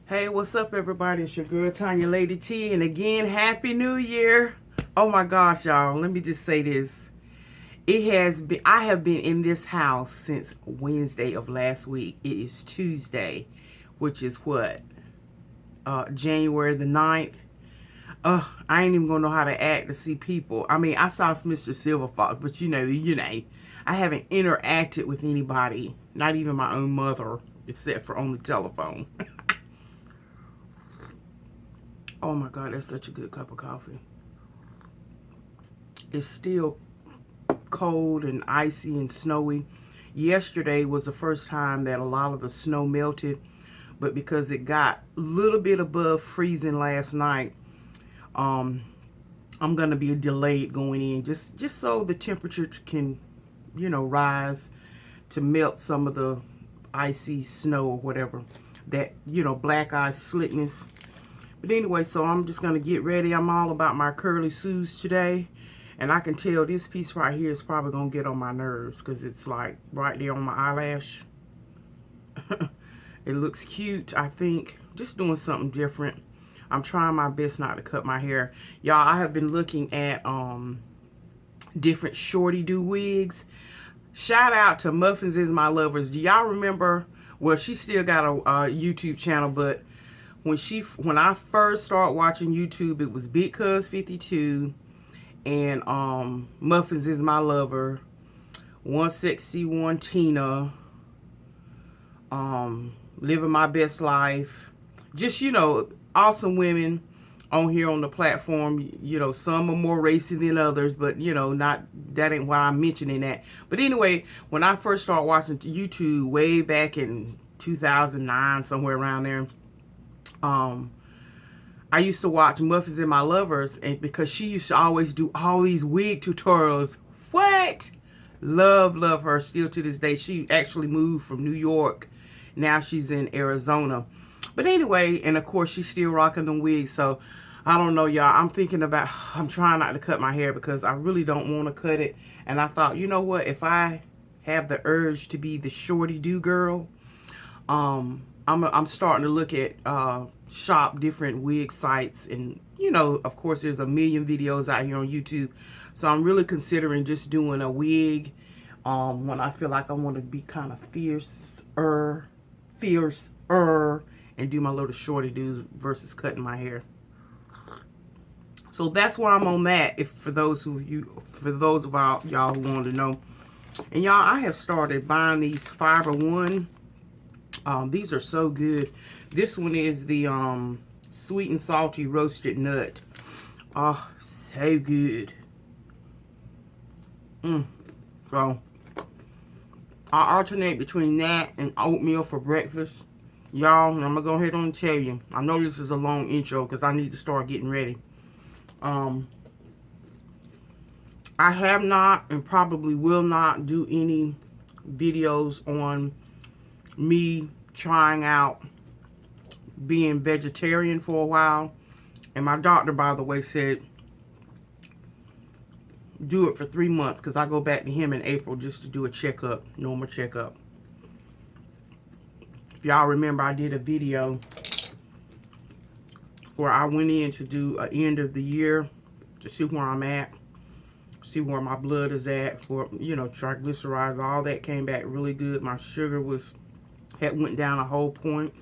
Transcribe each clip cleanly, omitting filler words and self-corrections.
Hey, what's up, everybody? It's your girl Tanya Lady T, and again, Happy New Year! Oh my gosh, y'all! Let me just say this: I have been in this house since Wednesday of last week. It is Tuesday, which is what, January the 9th. I ain't even gonna know how to act to see people. I mean, I saw Mr. Silver Fox, but you know, I haven't interacted with anybody, not even my own mother, except for on the telephone. Oh my God, that's such a good cup of coffee. It's still cold and icy and snowy. Yesterday was the first time that a lot of the snow melted, but because it got a little bit above freezing last night, I'm gonna be delayed going in just so the temperature can, rise to melt some of the icy snow or whatever, that, black ice slickness. But anyway, so I'm just going to get ready. I'm all about my curly shoes today. And I can tell this piece right here is probably going to get on my nerves because it's like right there on my eyelash. It looks cute, I think. Just doing something different. I'm trying my best not to cut my hair. Y'all, I have been looking at different shorty do wigs. Shout out to Muffins Is My Lovers. Do y'all remember? Well, she still got a YouTube channel, but when I first started watching YouTube, it was Big Cuz 52 and Muffins Is My Lover, One Sexy One Tina, Living My Best Life. Just, awesome women on here on the platform. Some are more racy than others, but that ain't why I'm mentioning that. But anyway, when I first started watching YouTube way back in 2009, somewhere around there, I used to watch Muffins and My Lovers, and because she used to always do all these wig tutorials. What? Love her still to this day. She actually moved from New York. Now she's in Arizona. But anyway, and of course she's still rocking the wigs. So I don't know, y'all. I'm trying not to cut my hair because I really don't want to cut it. And I thought, you know what? If I have the urge to be the shorty do girl, I'm starting to look at shop different wig sites, and of course there's a million videos out here on YouTube. So I'm really considering just doing a wig when I feel like I want to be kind of fiercer, and do my little shorty do's versus cutting my hair. So that's where I'm on that. For those of y'all who want to know, and y'all, I have started buying these Fiber One. These are so good. This one is the sweet and salty roasted nut. Oh, so good. So I alternate between that and oatmeal for breakfast. Y'all, I'm gonna go ahead and tell you. I know this is a long intro because I need to start getting ready. I have not and probably will not do any videos on me trying out being vegetarian for a while. And my doctor, by the way, said do it for 3 months because I go back to him in April just to do a checkup, normal checkup. If y'all remember, I did a video where I went in to do an end of the year to see where I'm at, see where my blood is at, for triglycerides, all that came back really good. My sugar had went down a whole point,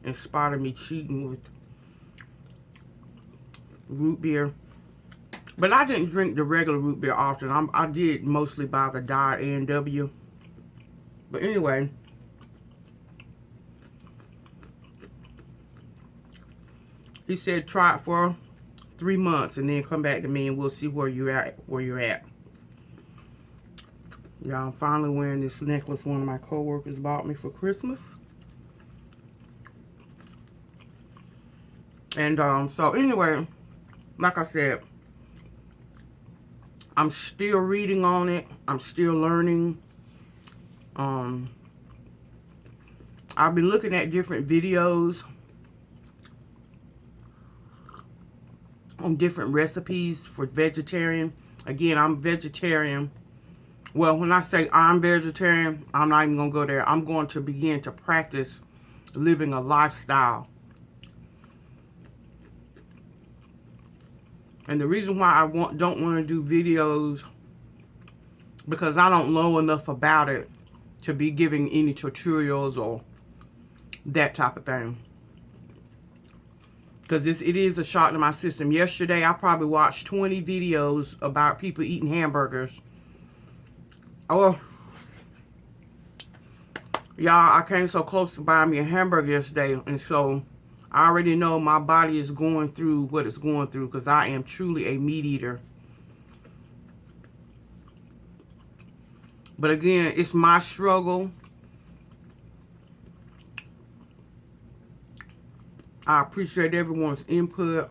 in spite of me cheating with root beer. But I didn't drink the regular root beer often. I did mostly buy the Diet A&W. But anyway, he said try it for 3 months and then come back to me and we'll see where you're at. Y'all, I'm finally wearing this necklace one of my coworkers bought me for Christmas. And so anyway, like I said, I'm still reading on it. I'm still learning. I've been looking at different videos on different recipes for vegetarian. Again, I'm vegetarian. Well, when I say I'm vegetarian, I'm not even going to go there. I'm going to begin to practice living a lifestyle And the reason why I don't want to do videos, because I don't know enough about it to be giving any tutorials or that type of thing. Because it is a shock to my system. Yesterday, I probably watched 20 videos about people eating hamburgers. Oh, y'all, I came so close to buying me a hamburger yesterday. And so, I already know my body is going through what it's going through. Because I am truly a meat eater. But again, it's my struggle. I appreciate everyone's input.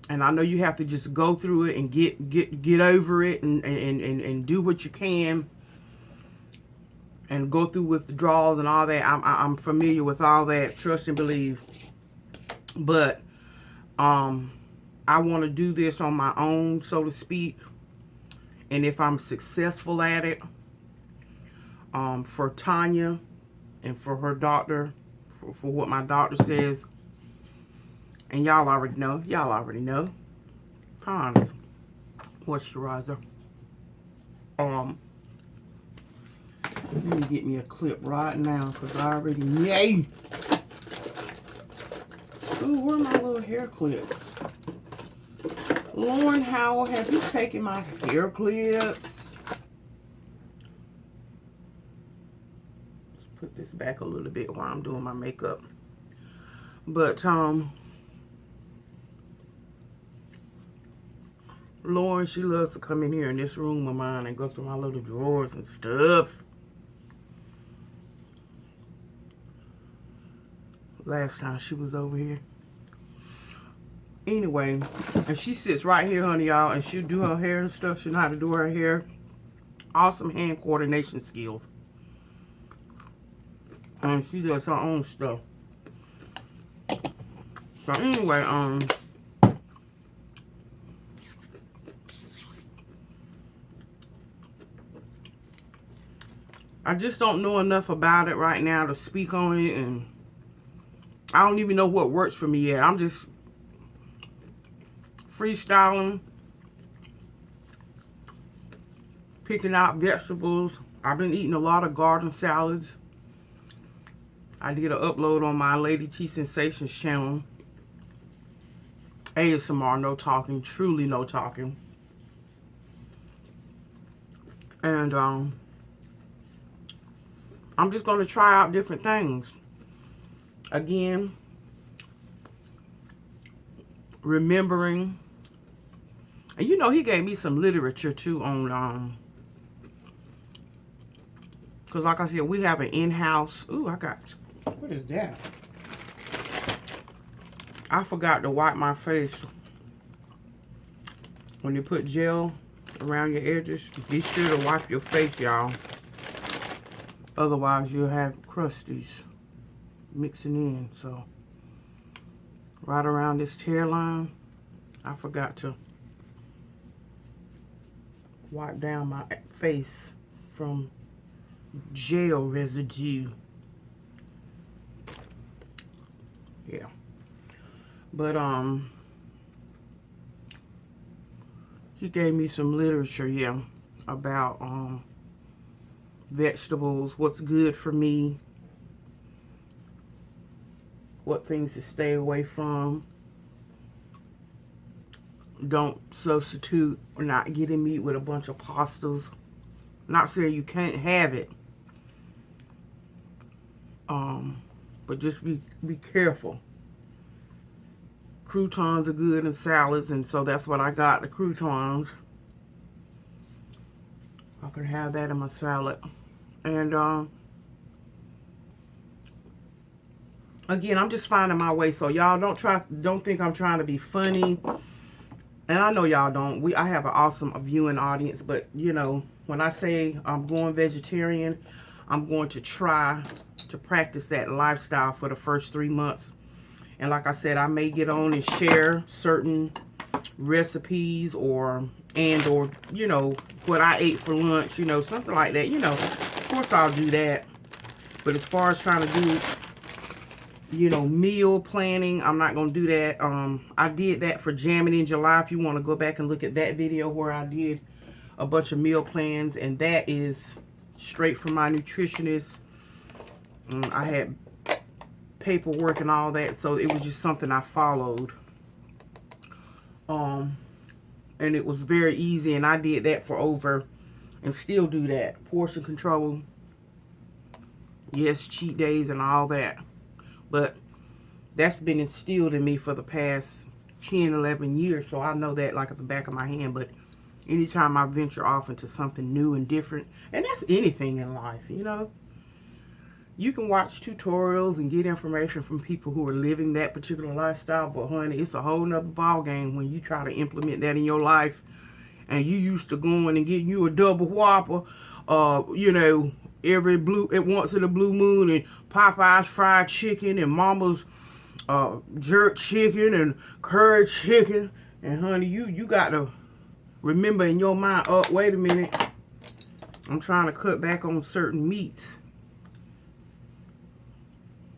And I know you have to just go through it and get over it and do what you can. And go through withdrawals and all that. I'm familiar with all that. Trust and believe. But I want to do this on my own, so to speak. And if I'm successful at it, for Tanya and for her doctor, for what my doctor says, and y'all already know, Pond's moisturizer. Let me get me a clip right now, because I already know. Ooh, where are my little hair clips? Lauren Howell, have you taken my hair clips? Let's put this back a little bit while I'm doing my makeup. But, Lauren, she loves to come in here in this room of mine and go through my little drawers and stuff. Last time she was over here. Anyway, and she sits right here, honey, y'all, and she'll do her hair and stuff. She knows how to do her hair. Awesome hand coordination skills. And she does her own stuff. So anyway, I just don't know enough about it right now to speak on it, and I don't even know what works for me yet. I'm just freestyling, picking out vegetables. I've been eating a lot of garden salads. I did an upload on my Lady T Sensations channel. ASMR, no talking, truly no talking. And I'm just going to try out different things. Again, remembering. And you know, he gave me some literature too on, because like I said, we have an in-house. Ooh, what is that? I forgot to wipe my face. When you put gel around your edges, be sure to wipe your face, y'all. Otherwise, you'll have crusties mixing in. So, right around this hairline, I forgot to wipe down my face from gel residue. Yeah. But, he gave me some literature, yeah, about, vegetables, what's good for me, what things to stay away from. Don't substitute or not getting meat with a bunch of pastas. Not saying you can't have it, but just be careful. Croutons are good in salads, and so that's what I got, the croutons. I could have that in my salad. And again, I'm just finding my way. So y'all don't think I'm trying to be funny. And I know y'all don't. I have an awesome viewing audience, but you know, when I say I'm going vegetarian, I'm going to try to practice that lifestyle for the first 3 months. And like I said, I may get on and share certain recipes or you know, what I ate for lunch, you know, something like that. You know, of course I'll do that. But as far as trying to do you know, meal planning. I'm not going to do that. I did that for jamming in July. If you want to go back and look at that video where I did a bunch of meal plans, and that is straight from my nutritionist. I had paperwork and all that, so it was just something I followed. And it was very easy, and I did that for over, and still do that. Portion control, yes, cheat days and all that. But that's been instilled in me for the past 10, 11 years, so I know that like at the back of my hand. But anytime I venture off into something new and different, and that's anything in life, you know, you can watch tutorials and get information from people who are living that particular lifestyle, but honey, it's a whole nother ball game when you try to implement that in your life, and you used to going and getting you a double whopper, you know, once in a blue moon, and Popeye's fried chicken, and Mama's jerk chicken, and curry chicken, and honey, you got to remember in your mind, oh, wait a minute, I'm trying to cut back on certain meats.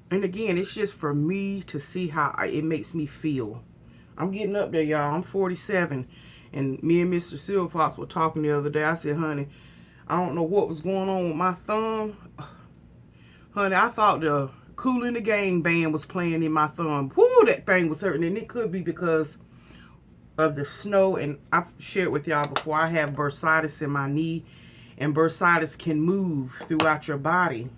And again, it's just for me to see how it makes me feel. I'm getting up there, y'all. I'm 47. And me and Mr. Silver Fox were talking the other day. I said, honey, I don't know what was going on with my thumb. Honey, I thought the Kool in the Gang band was playing in my thumb. Whoo, that thing was hurting. And it could be because of the snow. And I've shared with y'all before, I have bursitis in my knee. And bursitis can move throughout your body.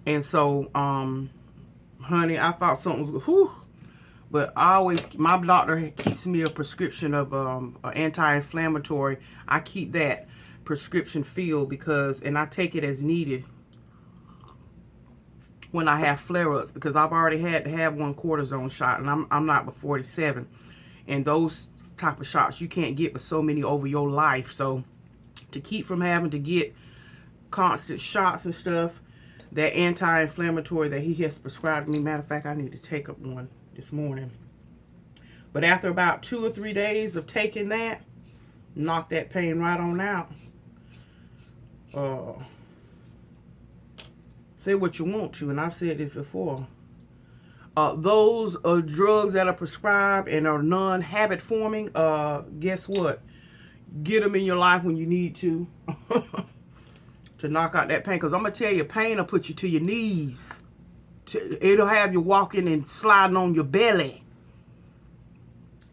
And so, honey, I thought something was, whew. But my doctor keeps me a prescription of anti-inflammatory. I keep that prescription filled and I take it as needed when I have flare-ups, because I've already had to have one cortisone shot, and I'm not but 47. And those type of shots you can't get but so many over your life. So to keep from having to get constant shots and stuff, that anti-inflammatory that he has prescribed me. Matter of fact, I need to take up one this morning. But after about 2 or 3 days of taking that, knock that pain right on out. Say what you want to, and I've said this before. Those drugs that are prescribed and are non-habit forming, guess what? Get them in your life when you need to. To knock out that pain. Because I'm going to tell you, pain will put you to your knees. It'll have you walking and sliding on your belly.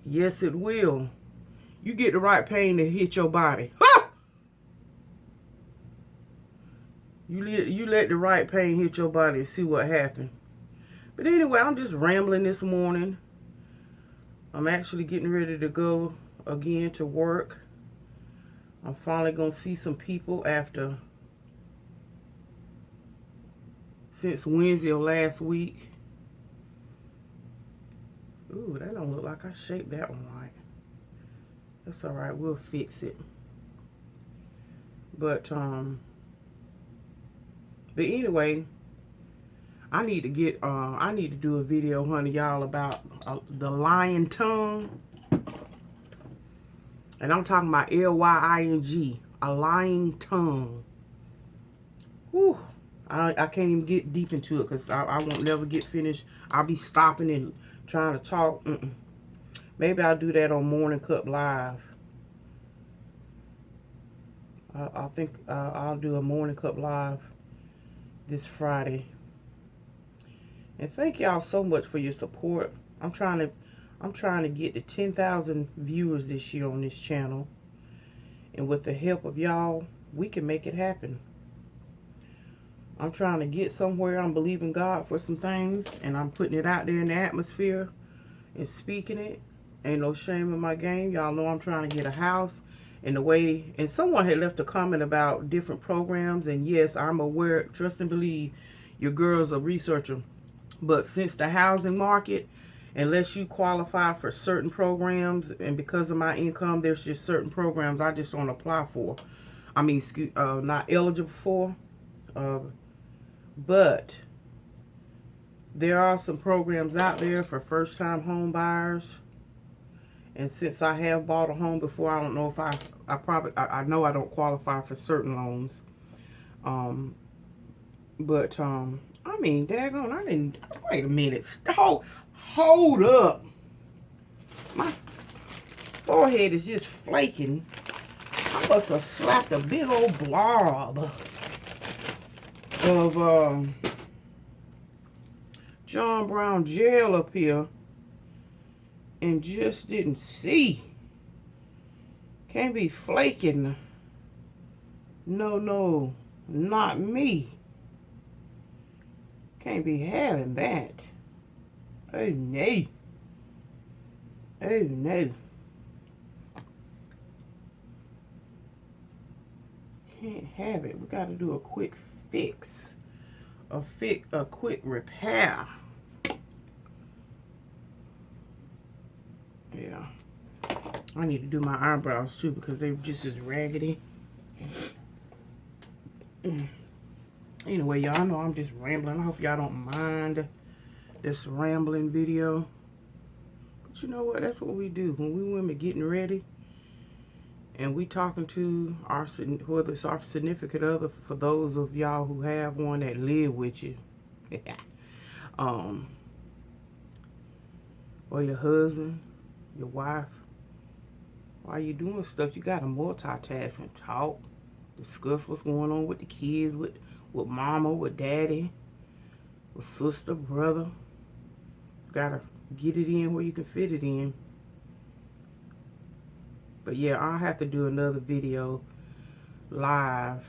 Yes, it will. You get the right pain to hit your body. Ah! You let the right pain hit your body and see what happens. But anyway, I'm just rambling this morning. I'm actually getting ready to go again to work. I'm finally going to see some people since Wednesday of last week. Ooh, that don't look like I shaped that one right. That's all right. We'll fix it. But anyway, I need to do a video, honey, y'all, about the lying tongue. And I'm talking about L-Y-I-N-G, a lying tongue. Whew. I can't even get deep into it because I won't never get finished. I'll be stopping and trying to talk. Maybe I'll do that on Morning Cup Live. I think I'll do a Morning Cup Live this Friday. And thank y'all so much for your support. I'm trying to get to 10,000 viewers this year on this channel. And with the help of y'all, we can make it happen. I'm trying to get somewhere. I'm believing God for some things, and I'm putting it out there in the atmosphere and speaking it. Ain't no shame in my game. Y'all know I'm trying to get a house. And someone had left a comment about different programs, and yes, I'm aware, trust and believe, your girl's a researcher. But since the housing market, unless you qualify for certain programs, and because of my income, there's just certain programs I just don't apply for. I mean, not eligible for. But there are some programs out there for first-time home buyers. And since I have bought a home before, I don't know if I know I don't qualify for certain loans. But I mean, daggone, I didn't. Wait a minute. Hold up. My forehead is just flaking. I must have slapped a big old blob of John Brown gel up here and just didn't see. Can't be flaking. No, not me. Can't be having that. Oh no. Oh no. Can't have it. We gotta do a quick fix. A quick repair. Yeah. I need to do my eyebrows too because they're just as raggedy. Anyway, y'all know I'm just rambling. I hope y'all don't mind this rambling video. But you know what? That's what we do. When we women getting ready and we talking to our, whether it's our significant other, for those of y'all who have one that live with you. Or your husband, your wife. While you're doing stuff, you got to multitask and talk. Discuss what's going on with the kids, with mama, with daddy, with sister, brother. Gotta get it in where you can fit it in. But yeah, I'll have to do another video live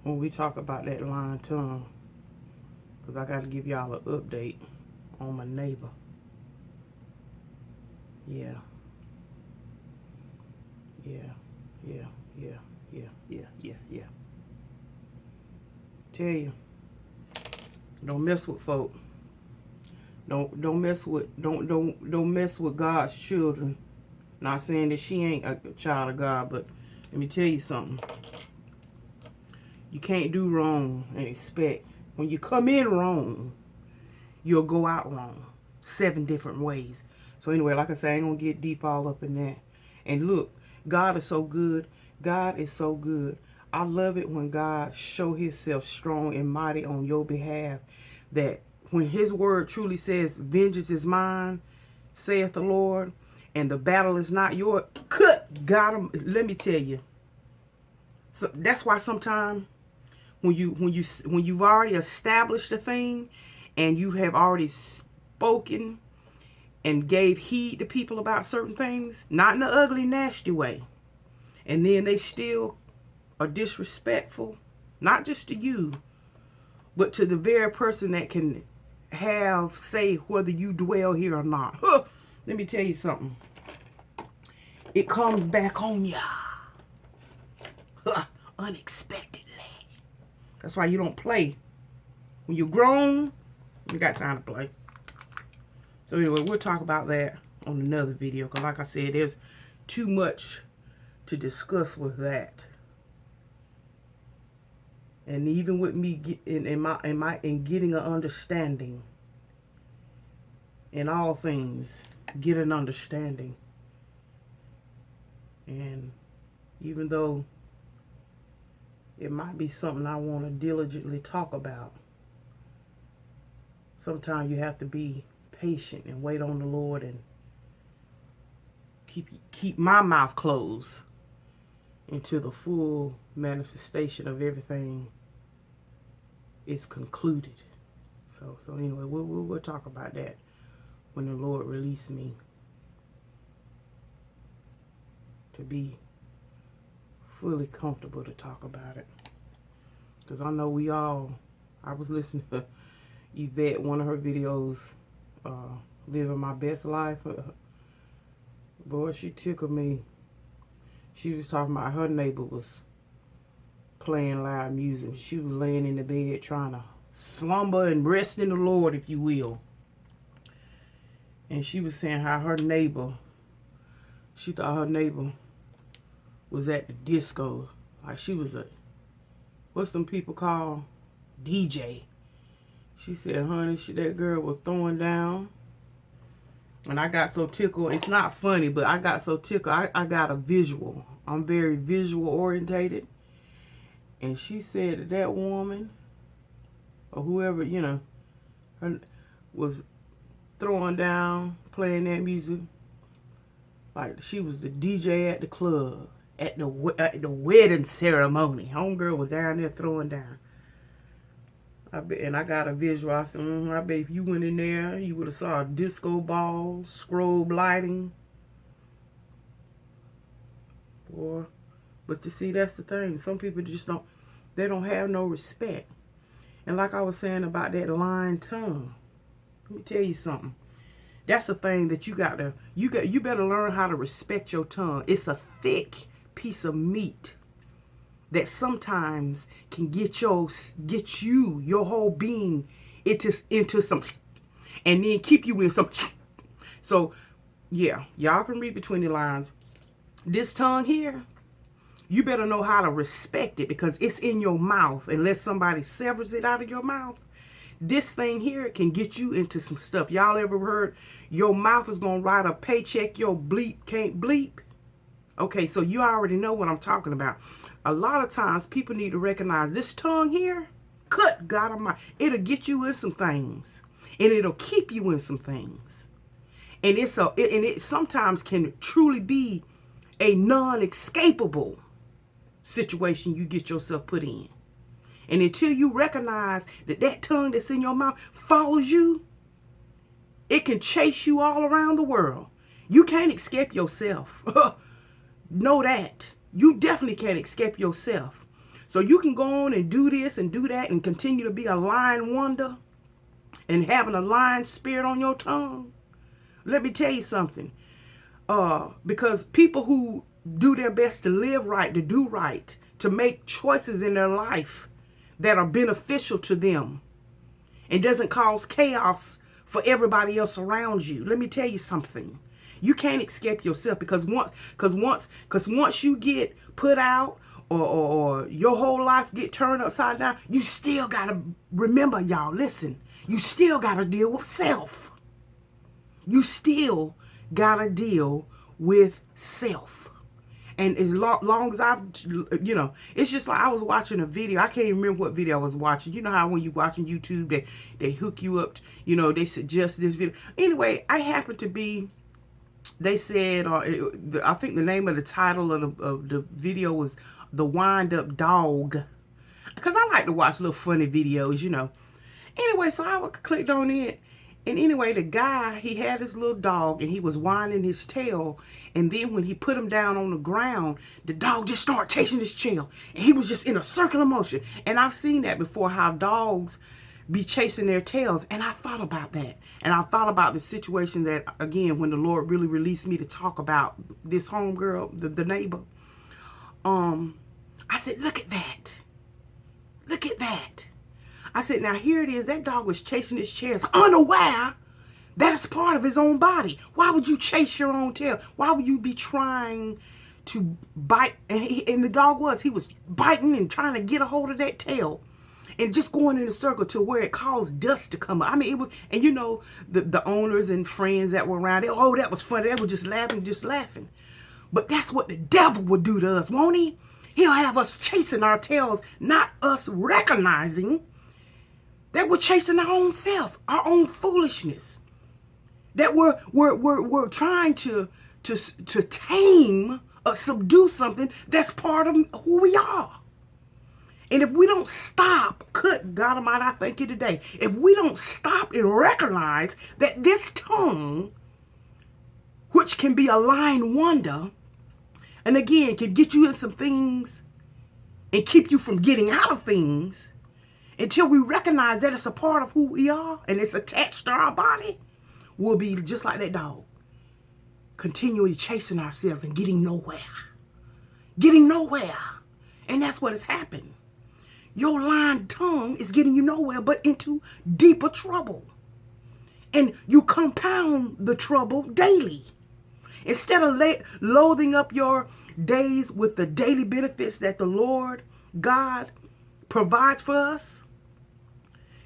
when we talk about that lying tongue. Because I got to give y'all an update on my neighbor. Yeah. Tell you, don't mess with folk. Don't mess with God's children. Not saying that she ain't a child of God, but let me tell you something. You can't do wrong and expect when you come in wrong, you'll go out wrong 7 different ways. So anyway, like I said, I ain't gonna get deep all up in that. And look, God is so good. God is so good. I love it when God show himself strong and mighty on your behalf. That when his word truly says, vengeance is mine, saith the Lord, and the battle is not yours. Got him. Let me tell you. So that's why sometimes when you've already established a thing and you have already spoken and gave heed to people about certain things, not in an ugly, nasty way, and then they still are disrespectful, not just to you, but to the very person that can have say whether you dwell here or not. Let me tell you something. It comes back on ya unexpectedly. That's why you don't play. When you're grown, you got time to play. So anyway, we'll talk about that on another video. Because like I said, there's too much to discuss with that. And even with me in getting an understanding in all things, get an understanding. And even though it might be something I want to diligently talk about, sometimes you have to be patient and wait on the Lord and keep my mouth closed until the full manifestation of everything is concluded. So anyway, we'll talk about that when the Lord release me to be fully comfortable to talk about it. Because I know I was listening to Yvette, one of her videos, living my best life. Boy, she tickled me. She was talking about her neighbor was playing loud music. She was laying in the bed trying to slumber and rest in the Lord, if you will. And she was saying how her neighbor, she thought her neighbor was at the disco. Like she was what's them people call? DJ. She said, honey, that girl was throwing down. And I got so tickled. It's not funny, but I got so tickled. I got a visual. I'm very visual orientated. And she said that that woman, or whoever, you know, her, was throwing down, playing that music like she was the DJ at the club, at the wedding ceremony. Homegirl was down there throwing down. I bet, and I got a visual. I said, I bet if you went in there, you would have saw a disco ball, strobe lighting. Boy, but you see, that's the thing. Some people just don't, they don't have no respect. And like I was saying about that lying tongue, let me tell you something. That's the thing that you better learn how to respect your tongue. It's a thick piece of meat that sometimes can get you, your whole being into some, and then keep you in some. So yeah, y'all can read between the lines. This tongue here, you better know how to respect it, because it's in your mouth. Unless somebody severs it out of your mouth, this thing here can get you into some stuff. Y'all ever heard your mouth is gonna write a paycheck your bleep can't bleep? Okay, so you already know what I'm talking about. A lot of times people need to recognize this tongue here, good God Almighty, it'll get you in some things, and it'll keep you in some things. And it sometimes can truly be a non-escapable situation you get yourself put in. And until you recognize that that tongue that's in your mouth follows you, it can chase you all around the world. You can't escape yourself. Know that. You definitely can't escape yourself. So you can go on and do this and do that and continue to be a lying wonder and having a lying spirit on your tongue. Let me tell you something. Because people who do their best to live right, to do right, to make choices in their life that are beneficial to them and doesn't cause chaos for everybody else around you. Let me tell you something. You can't escape yourself, because once you get put out, or your whole life get turned upside down, you still gotta remember, y'all, listen, you still gotta deal with self. You still gotta deal with self. And as long as I've, it's just like I was watching a video. I can't even remember what video I was watching. You know how when you're watching YouTube, they hook you up, they suggest this video. Anyway, I happened to be, they said, I think the name of the title of the video was The Wind Up Dog. Because I like to watch little funny videos, Anyway, so I clicked on it. And anyway, the guy, he had his little dog, and he was winding his tail. And then when he put him down on the ground, the dog just started chasing his tail. And he was just in a circular motion. And I've seen that before, how dogs be chasing their tails. And I thought about that. And I thought about the situation that, again, when the Lord really released me to talk about this homegirl, the neighbor. I said, look at that. Look at that. I said, now here it is. That dog was chasing his tail, unaware that it's part of his own body. Why would you chase your own tail? Why would you be trying to bite? And the dog he was biting and trying to get a hold of that tail, and just going in a circle to where it caused dust to come up. I mean, it was, and the owners and friends that were around, that was funny. They were just laughing. But that's what the devil would do to us, won't he? He'll have us chasing our tails, not us recognizing that we're chasing our own self, our own foolishness. That we're trying to tame or subdue something that's part of who we are. And if we don't stop, good God Almighty, I thank you today. If we don't stop and recognize that this tongue, which can be a lying wonder, and again, can get you in some things and keep you from getting out of things, until we recognize that it's a part of who we are and it's attached to our body, we'll be just like that dog, continually chasing ourselves and getting nowhere. And that's what has happened. Your lying tongue is getting you nowhere but into deeper trouble. And you compound the trouble daily. Instead of loathing up your days with the daily benefits that the Lord God provides for us,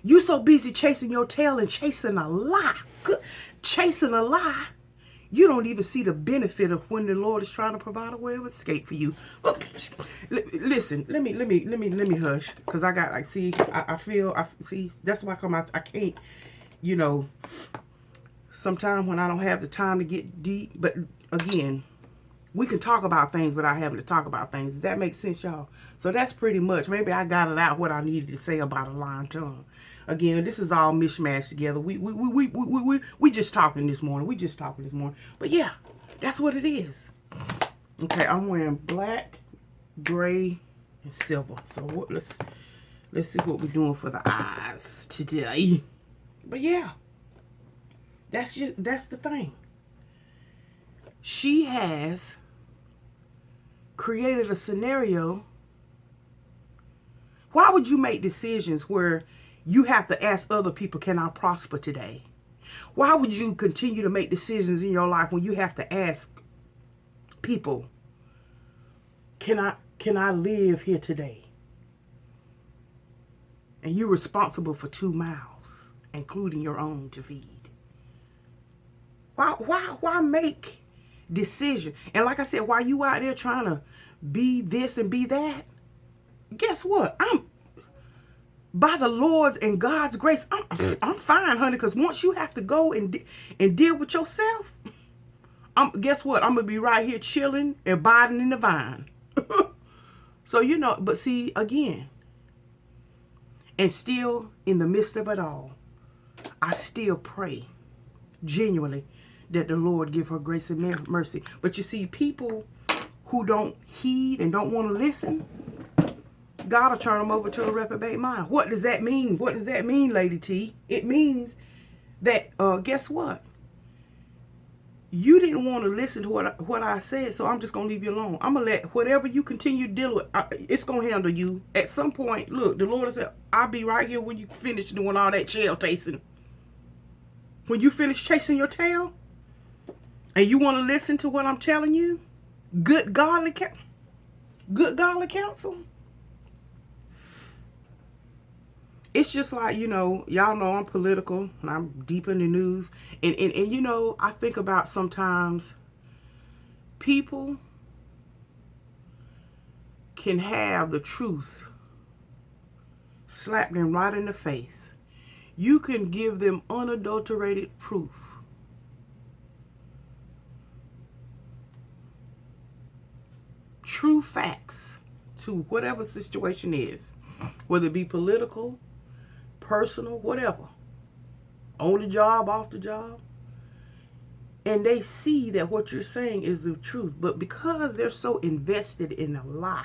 you so busy chasing your tail and chasing a lie. You don't even see the benefit of when the Lord is trying to provide a way of escape for you. Look, listen, let me hush, because I got, like, see, I feel, see, that's why I can't, you know, sometimes when I don't have the time to get deep. But again, we can talk about things without having to talk about things. Does that make sense, y'all? So that's pretty much, maybe I got it out what I needed to say about a lying tongue. Again, this is all mishmashed together. We just talking this morning. We just talking this morning. But yeah, that's what it is. Okay, I'm wearing black, gray, and silver. So let's see what we're doing for the eyes today. But yeah, that's the thing. She has created a scenario. Why would you make decisions where you have to ask other people, can I prosper today? Why would you continue to make decisions in your life when you have to ask people, can I live here today? And you're responsible for 2 mouths, including your own, to feed. Why make decision? And like I said, while you out there trying to be this and be that, guess what? By the Lord's and God's grace, I'm fine, honey. Because once you have to go and deal with yourself, guess what? I'm gonna be right here chilling, abiding in the vine. So you know, but see, again, and still in the midst of it all, I still pray genuinely that the Lord give her grace and mercy. But you see, people who don't heed and don't want to listen, God will turn them over to a reprobate mind. What does that mean? What does that mean, Lady T? It means that, guess what? You didn't want to listen to what I said, so I'm just going to leave you alone. I'm going to let whatever you continue to deal with, it's going to handle you. At some point, look, the Lord said, I'll be right here when you finish doing all that tail chasing. When you finish chasing your tail, and you want to listen to what I'm telling you, good godly counsel. It's just like, you know, y'all know I'm political and I'm deep in the news. And you know, I think about sometimes people can have the truth slapped them right in the face. You can give them unadulterated proof. True facts to whatever situation is, whether it be political, personal, whatever, on the job, off the job, and they see that what you're saying is the truth, but because they're so invested in a lie,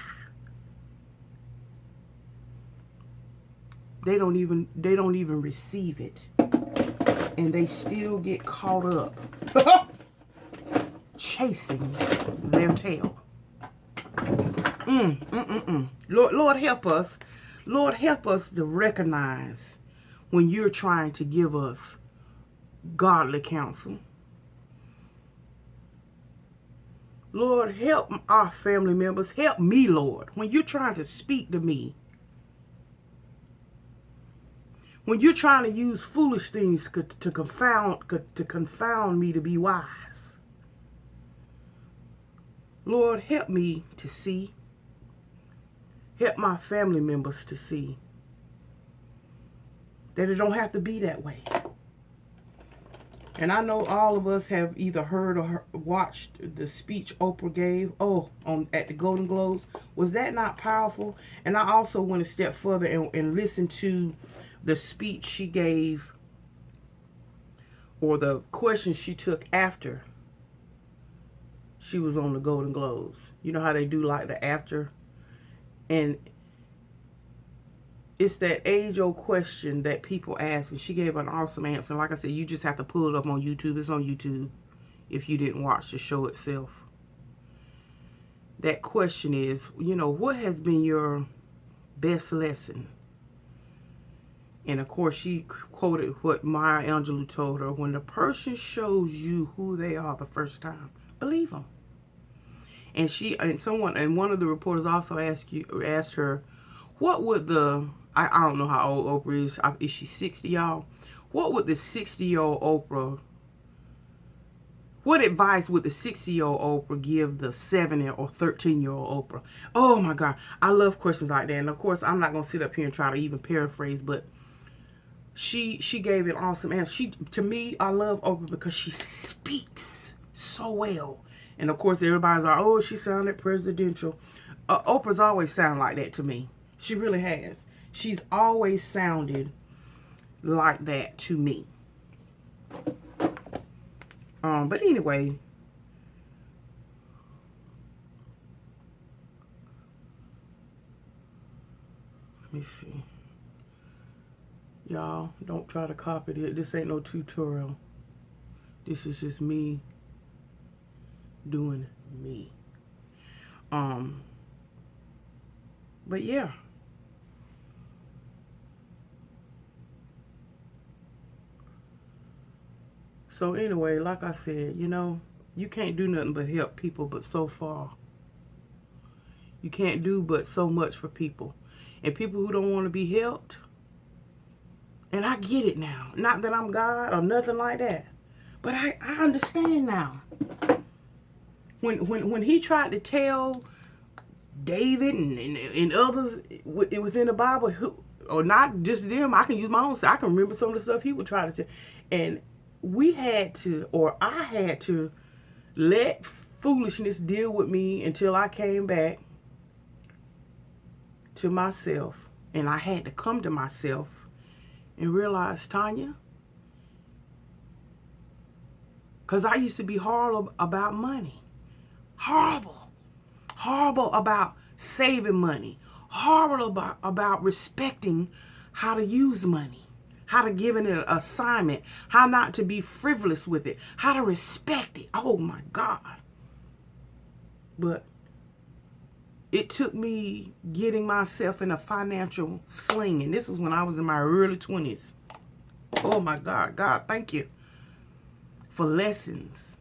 they don't even receive it, and they still get caught up chasing their tail. Lord help us. Lord help us to recognize when you're trying to give us godly counsel. Lord, help our family members. Help me, Lord, when you're trying to speak to me. When you're trying to use foolish things to confound me to be wise. Lord, help me to see. Help my family members to see that it don't have to be that way. And I know all of us have either heard or watched the speech Oprah gave at the Golden Globes. Was that not powerful? And I also went a step further and listened to the speech she gave, or the questions she took after she was on the Golden Globes. You know how they do like the after? And it's that age-old question that people ask, and she gave an awesome answer. Like I said, you just have to pull it up on YouTube. It's on YouTube if you didn't watch the show itself. That question is, you know, what has been your best lesson? And of course, she quoted what Maya Angelou told her: when the person shows you who they are the first time, believe them. And one of the reporters also asked her, what would I don't know how old Oprah is. Is she 60, y'all? What would the 60-year-old Oprah, What advice would the 60-year-old Oprah give the 7 or 13-year-old Oprah? Oh my God, I love questions like that. And of course, I'm not gonna sit up here and try to even paraphrase, but she gave an awesome answer. To me, I love Oprah because she speaks so well. And of course, everybody's like, oh, she sounded presidential. Oprah's always sounded like that to me. She really has. She's always sounded like that to me. But anyway, let me see. Y'all, don't try to copy it. This ain't no tutorial. This is just me doing me. But yeah. So anyway, like I said, you know, you can't do nothing but help people but so far. You can't do but so much for people. And people who don't want to be helped, and I get it now. Not that I'm God or nothing like that. But I understand now. When he tried to tell David and others within the Bible, or not just them, I can use my own. I can remember some of the stuff he would try to tell. And we had to, or I had to, let foolishness deal with me until I came back to myself. And I had to come to myself and realize, Tanya, because I used to be horrible about money. Horrible about saving money. Horrible about respecting how to use money. How to give it an assignment. How not to be frivolous with it. How to respect it. Oh my God. But it took me getting myself in a financial sling. And this is when I was in my early 20s. Oh my God. God, thank you for lessons.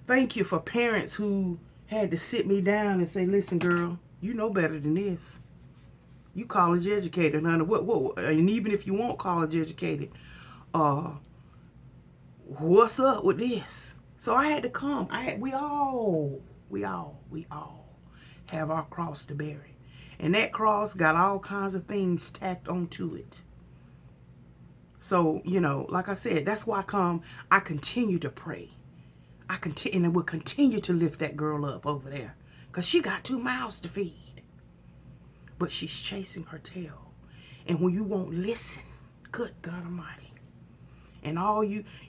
Thank you for parents who had to sit me down and say, listen, girl, you know better than this. You college educated, honey. What? And even if you weren't college educated, what's up with this? So I had to come. We all have our cross to bear. And that cross got all kinds of things tacked onto it. So, you know, like I said, that's why I continue to pray. And I will continue to lift that girl up over there. Because she got 2 mouths to feed. But she's chasing her tail. And when you won't listen, good God Almighty. And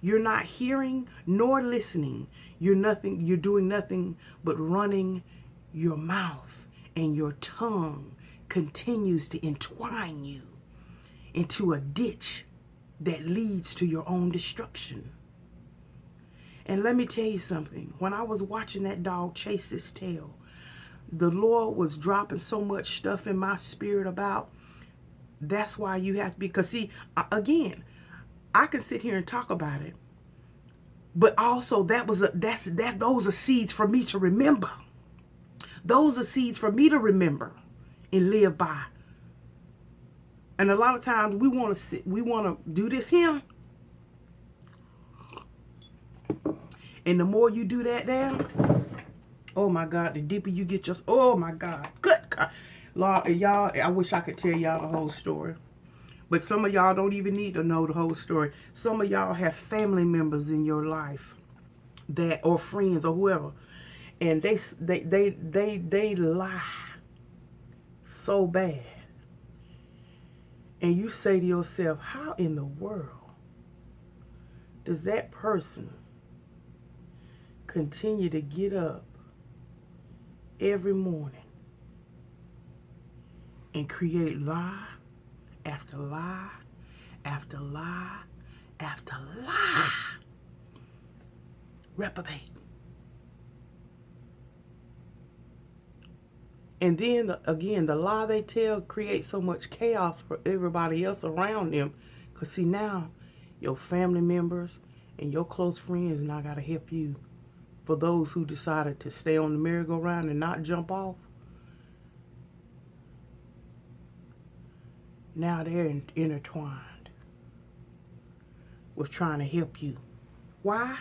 you're not hearing nor listening. You're doing nothing but running your mouth. And your tongue continues to entwine you into a ditch that leads to your own destruction. And let me tell you something. When I was watching that dog chase his tail, the Lord was dropping so much stuff in my spirit about, that's why you have to be, because see, again, I can sit here and talk about it, but also those are seeds for me to remember. Those are seeds for me to remember and live by. And a lot of times we want to do this here. And the more you do that there, oh my God, the deeper you get oh my God, good God. Lord, y'all, I wish I could tell y'all the whole story. But some of y'all don't even need to know the whole story. Some of y'all have family members in your life or friends or whoever. And they lie so bad. And you say to yourself, how in the world does that person continue to get up every morning and create lie after lie after lie after lie? Reprobate. And then again, the lie they tell creates so much chaos for everybody else around them. Because see, now your family members and your close friends now got to help you. For those who decided to stay on the merry-go-round and not jump off, now they're intertwined with trying to help you. Why?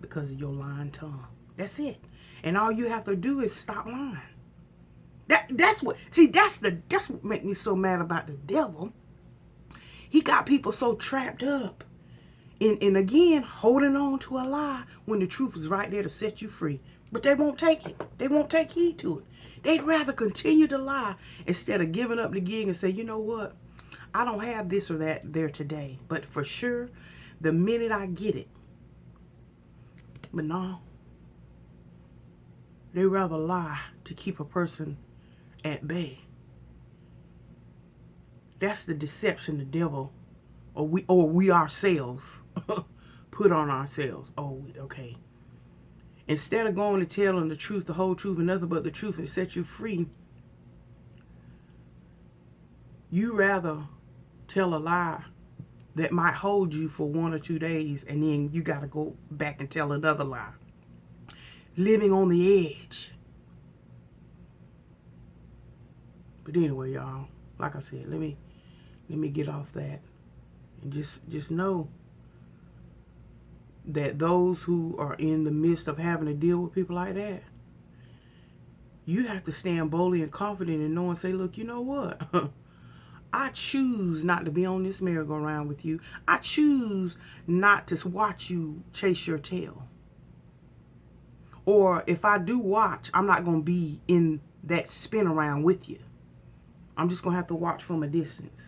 because of your lying tongue. That's it. And all you have to do is stop lying. That's what makes me so mad about the devil. He got people so trapped up in again holding on to a lie when the truth is right there to set you free. But they won't take it. They won't take heed to it. They'd rather continue to lie instead of giving up the gig and say, you know what? I don't have this or that there today. But for sure, the minute I get it. But no. They rather lie to keep a person at bay. That's the deception the devil or we ourselves put on ourselves. Okay. Instead of going to tell them the truth, the whole truth, and nothing but the truth, and set you free, you rather tell a lie that might hold you for 1 or 2 days, and then you got to go back and tell another lie. Living on the edge. But anyway, y'all, like I said, let me get off that, and just know that those who are in the midst of having to deal with people like that, you have to stand boldly and confident and know and say, look, you know what? I choose not to be on this merry-go-round with you. I choose not to watch you chase your tail. Or if I do watch, I'm not going to be in that spin around with you. I'm just going to have to watch from a distance.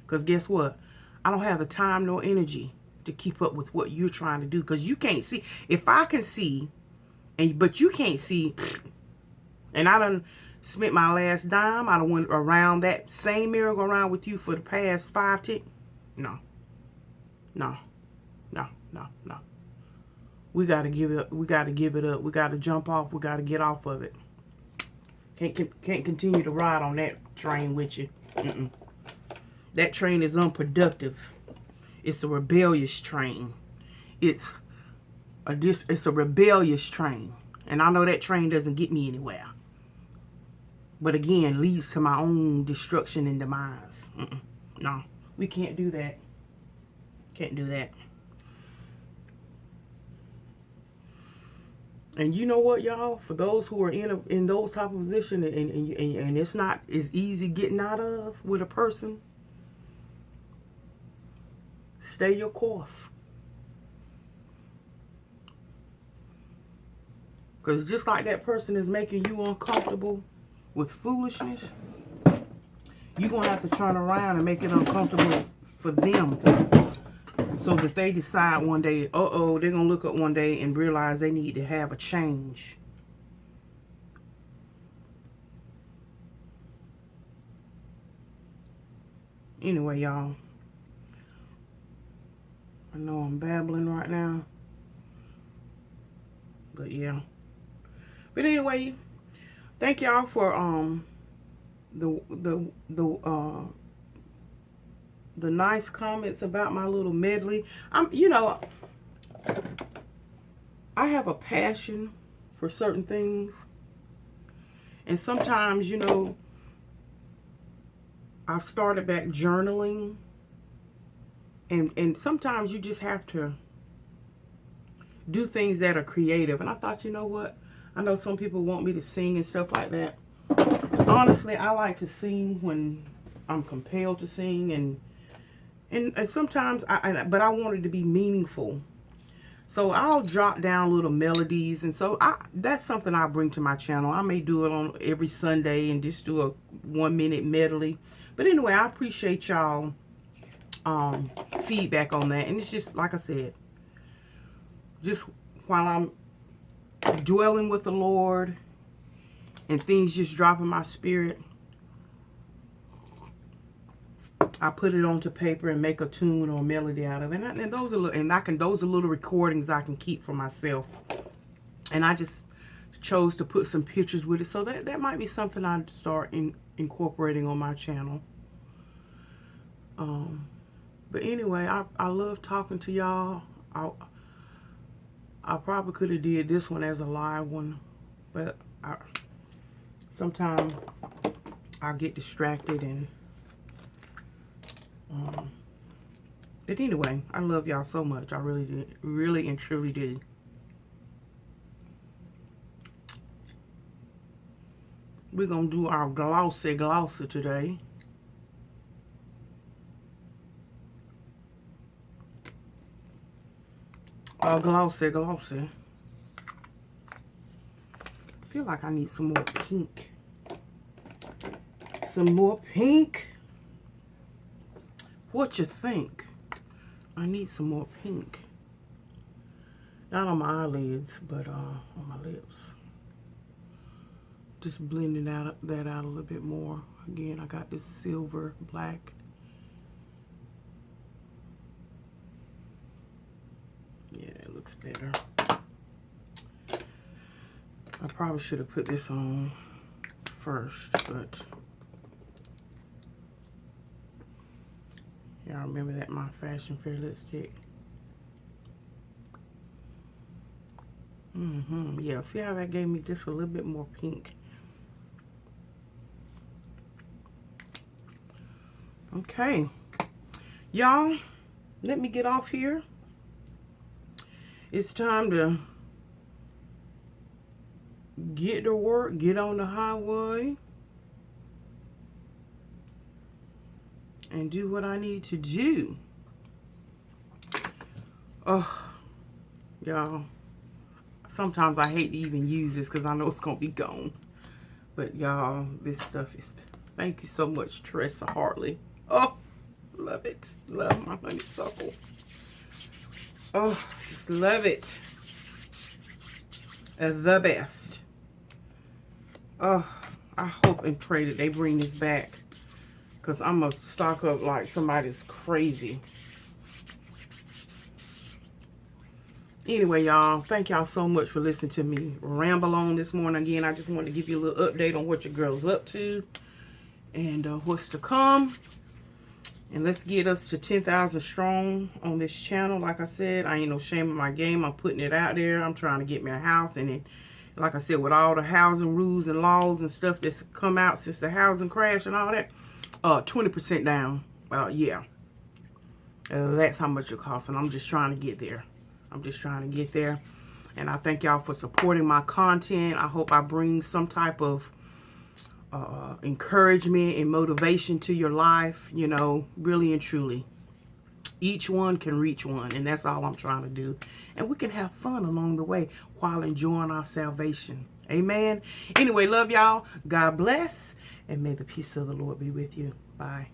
Because guess what? I don't have the time nor energy to keep up with what you're trying to do. Because you can't see. If I can see, but you can't see, and I done spent my last dime, I done went around that same merry-go-round with you for the past 5, 10. No. We got to give it up. We got to give it up. We got to jump off. We got to get off of it. Can't continue to ride on that train with you. That train is unproductive. It's a rebellious train. It's a rebellious train. And I know that train doesn't get me anywhere. But again, leads to my own destruction and demise. No, we can't do that. Can't do that. And you know what, y'all? For those who are in those type of position, and it's not as easy getting out of with a person, stay your course. Because just like that person is making you uncomfortable with foolishness, you're going to have to turn around and make it uncomfortable for them. So that they decide one day, they're going to look up one day and realize they need to have a change. Anyway, y'all. I know I'm babbling right now. But yeah. But anyway, thank y'all for the nice comments about my little medley. I have a passion for certain things. And sometimes, I've started back journaling. And sometimes you just have to do things that are creative. And I thought, you know what? I know some people want me to sing and stuff like that. Honestly, I like to sing when I'm compelled to sing, and sometimes but I want it to be meaningful. So I'll jot down little melodies, and so that's something I bring to my channel. I may do it on every Sunday and just do a 1-minute medley. But anyway, I appreciate y'all feedback on that. And it's just like I said, just while I'm dwelling with the Lord and things just drop in my spirit, I put it onto paper and make a tune or a melody out of it. And those are little recordings I can keep for myself. And I just chose to put some pictures with it, so that might be something I'd start incorporating on my channel. But anyway, I love talking to y'all. I probably could have did this one as a live one, but sometimes I get distracted and but anyway, I love y'all so much. I really and truly do. We're going to do our glossy today. Glossy. I feel like I need some more pink. Some more pink. What you think? I need some more pink. Not on my eyelids, but on my lips. Just blending that out a little bit more. Again, I got this silver black. Yeah, it looks better. I probably should have put this on first, but y'all remember that my Fashion Fair lipstick. Yeah, see how that gave me just a little bit more pink. Okay, y'all, let me get off here. It's time to get to work, get on the highway, and do what I need to do. Oh, y'all, sometimes I hate to even use this because I know it's going to be gone. But y'all, this stuff is, thank you so much, Teresa Hartley. Oh, love it. Love my honeysuckle. Oh, just love it. The best. Oh, I hope and pray that they bring this back, because I'm going to stock up like somebody's crazy. Anyway, y'all, thank y'all so much for listening to me ramble on this morning. Again, I just wanted to give you a little update on what your girl's up to and what's to come. And let's get us to 10,000 strong on this channel. Like I said, I ain't no shame in my game. I'm putting it out there. I'm trying to get me a house. And then, like I said, with all the housing rules and laws and stuff that's come out since the housing crash and all that, 20% down. Yeah. That's how much it costs. And I'm just trying to get there. And I thank y'all for supporting my content. I hope I bring some type of encouragement and motivation to your life, you know, really and truly. Each one can reach one, and that's all I'm trying to do. And we can have fun along the way while enjoying our salvation. Amen. Anyway, love y'all. God bless, and may the peace of the Lord be with you. Bye.